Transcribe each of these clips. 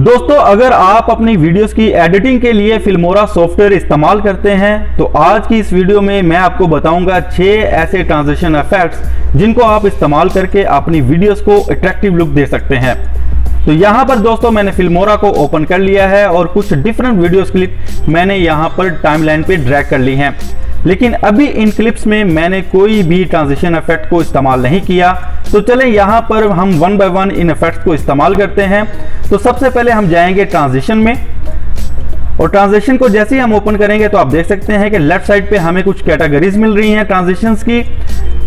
दोस्तों अगर आप अपनी वीडियोस की एडिटिंग के लिए फिल्मोरा सॉफ्टवेयर इस्तेमाल करते हैं तो आज की इस वीडियो में मैं आपको बताऊंगा 6 ऐसे ट्रांजिशन इफेक्ट्स जिनको आप इस्तेमाल करके अपनी वीडियोस को अट्रैक्टिव लुक दे सकते हैं। तो यहाँ पर दोस्तों मैंने फिल्मोरा को ओपन कर लिया है और कुछ डिफरेंट वीडियोस क्लिप मैंने यहाँ पर टाइमलाइन पे ड्रैग कर ली हैं, लेकिन अभी इन क्लिप्स में मैंने कोई भी ट्रांजिशन इफेक्ट को इस्तेमाल नहीं किया। तो चलें यहाँ पर हम one by one in effects को इस्तेमाल करते हैं। तो सबसे पहले हम जाएंगे ट्रांजिशन में, और ट्रांजिशन को जैसे ही हम ओपन करेंगे तो आप देख सकते हैं कि लेफ्ट साइड पे हमें कुछ कैटेगरीज मिल रही हैं ट्रांजिशंस की।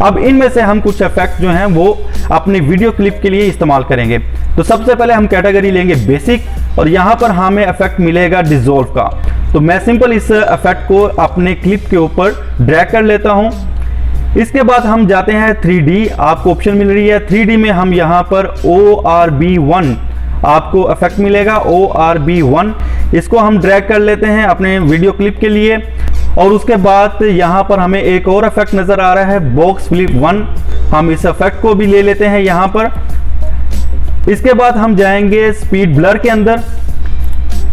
अब इनमें से हम कुछ इफेक्ट जो हैं वो अपनी वीडियो क्लिप के लिए इस्तेमाल करेंगे। तो सबसे पहले हम कैटेगरी लेंगे बेसिक, और यहाँ पर हमें इफेक्ट मिलेगा डिसॉल्व का। तो मैं सिंपल इस इफेक्ट को अपने क्लिप के ऊपर ड्रैग कर लेता हूँ। इसके बाद हम जाते हैं 3D, आपको ऑप्शन मिल रही है 3D में हम यहाँ पर ORB1 आपको इफेक्ट मिलेगा, ORB1 इसको हम ड्रैग कर लेते हैं अपने वीडियो क्लिप के लिए। और उसके बाद यहाँ पर हमें एक और इफेक्ट नजर आ रहा है बॉक्स फ्लिप 1, हम इस इफेक्ट को भी ले लेते हैं यहाँ पर। इसके बाद हम जाएंगे स्पीड ब्लर के अंदर,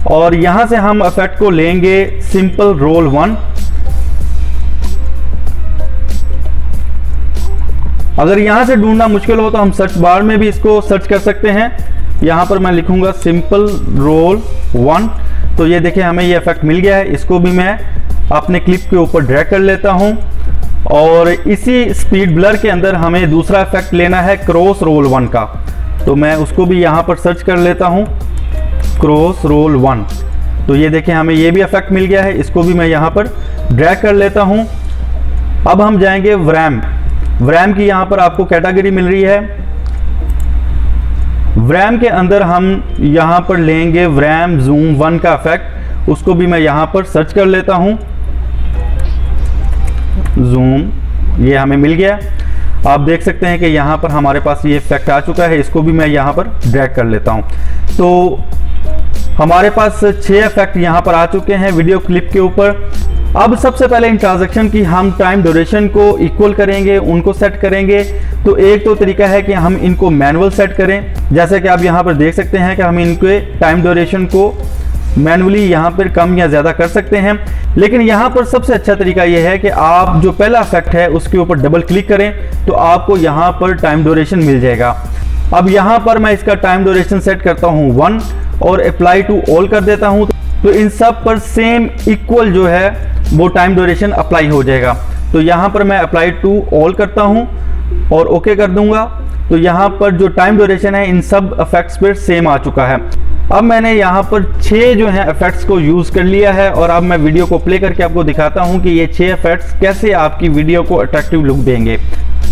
और यहां से हम इफेक्ट को लेंगे सिंपल रोल 1। अगर यहां से ढूंढना मुश्किल हो तो हम सर्च बार में भी इसको सर्च कर सकते हैं। यहां पर मैं लिखूंगा सिंपल रोल 1, तो ये देखिए हमें ये इफेक्ट मिल गया है। इसको भी मैं अपने क्लिप के ऊपर ड्रैग कर लेता हूं। और इसी स्पीड ब्लर के अंदर हमें दूसरा इफेक्ट लेना है क्रॉस रोल 1 का, तो मैं उसको भी यहां पर सर्च कर लेता हूं क्रॉस रोल 1। तो ये देखें हमें ये भी इफेक्ट मिल गया है, इसको भी मैं यहाँ पर ड्रैग कर लेता हूँ। अब हम जाएंगे वैम की यहाँ पर आपको कैटेगरी मिल रही है। वैम के अंदर हम यहाँ पर लेंगे वैम जूम 1 का इफेक्ट, उसको भी मैं यहाँ पर सर्च कर लेता हूँ जूम, ये हमें मिल गया। आप देख सकते हैं कि यहाँ पर हमारे पास ये इफेक्ट आ चुका है, इसको भी मैं यहाँ पर ड्रैग कर लेता हूँ। तो हमारे पास 6 इफेक्ट यहाँ पर आ चुके हैं वीडियो क्लिप के ऊपर। अब सबसे पहले इन ट्रांजैक्शन की हम टाइम ड्यूरेशन को इक्वल करेंगे, उनको सेट करेंगे। तो एक तो तरीका है कि हम इनको मैनुअल सेट करें, जैसे कि आप यहाँ पर देख सकते हैं कि हम इनके टाइम ड्यूरेशन को मैनुअली यहाँ पर कम या ज़्यादा कर सकते हैं। लेकिन यहाँ पर सबसे अच्छा तरीका यह है कि आप जो पहला इफेक्ट है उसके ऊपर डबल क्लिक करें तो आपको यहाँ पर टाइम ड्यूरेशन मिल जाएगा। अब यहाँ पर मैं इसका टाइम ड्यूरेशन सेट करता हूँ 1 और अप्लाई टू ऑल कर देता हूँ, तो इन सब पर सेम इक्वल जो है वो टाइम ड्यूरेशन अप्लाई हो जाएगा। तो यहाँ पर मैं अप्लाई टू ऑल करता हूँ और ओके कर दूंगा। तो यहाँ पर जो टाइम ड्यूरेशन है इन सब इफेक्ट्स पर सेम आ चुका है। अब मैंने यहाँ पर 6 जो हैं इफेक्ट्स को यूज़ कर लिया है, और अब मैं वीडियो को प्ले करके आपको दिखाता हूँ कि ये 6 इफेक्ट्स कैसे आपकी वीडियो को अट्रैक्टिव लुक देंगे।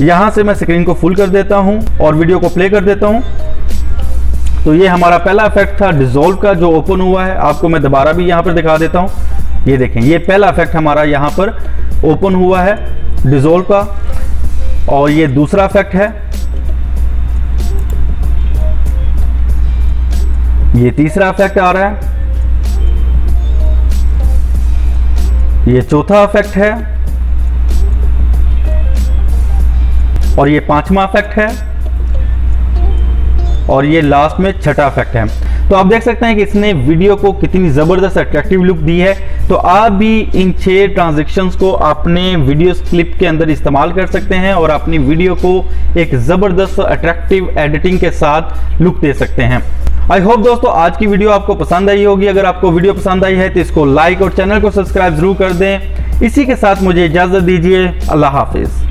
यहाँ से मैं स्क्रीन को फुल कर देता हूँ और वीडियो को प्ले कर देता हूँ। तो ये हमारा पहला इफेक्ट था डिसॉल्व का जो ओपन हुआ है, आपको मैं दोबारा भी यहाँ पर दिखा देता हूँ। ये देखें ये पहला इफेक्ट हमारा यहाँ पर ओपन हुआ है डिसॉल्व का, और ये दूसरा इफेक्ट है, ये तीसरा इफेक्ट आ रहा है, ये चौथा इफेक्ट है, और ये 5वां इफेक्ट है, और ये लास्ट में 6ठा इफेक्ट है। तो आप देख सकते हैं कि इसने वीडियो को कितनी ज़बरदस्त अट्रैक्टिव लुक दी है। तो आप भी इन 6 ट्रांजैक्शंस को अपने वीडियो क्लिप के अंदर इस्तेमाल कर सकते हैं और अपनी वीडियो को एक ज़बरदस्त अट्रैक्टिव एडिटिंग के साथ लुक दे सकते हैं। आई होप दोस्तों आज की वीडियो आपको पसंद आई होगी। अगर आपको वीडियो पसंद आई है तो इसको लाइक और चैनल को सब्सक्राइब जरूर कर दें। इसी के साथ मुझे इजाज़त दीजिए। अल्लाह हाफिज़।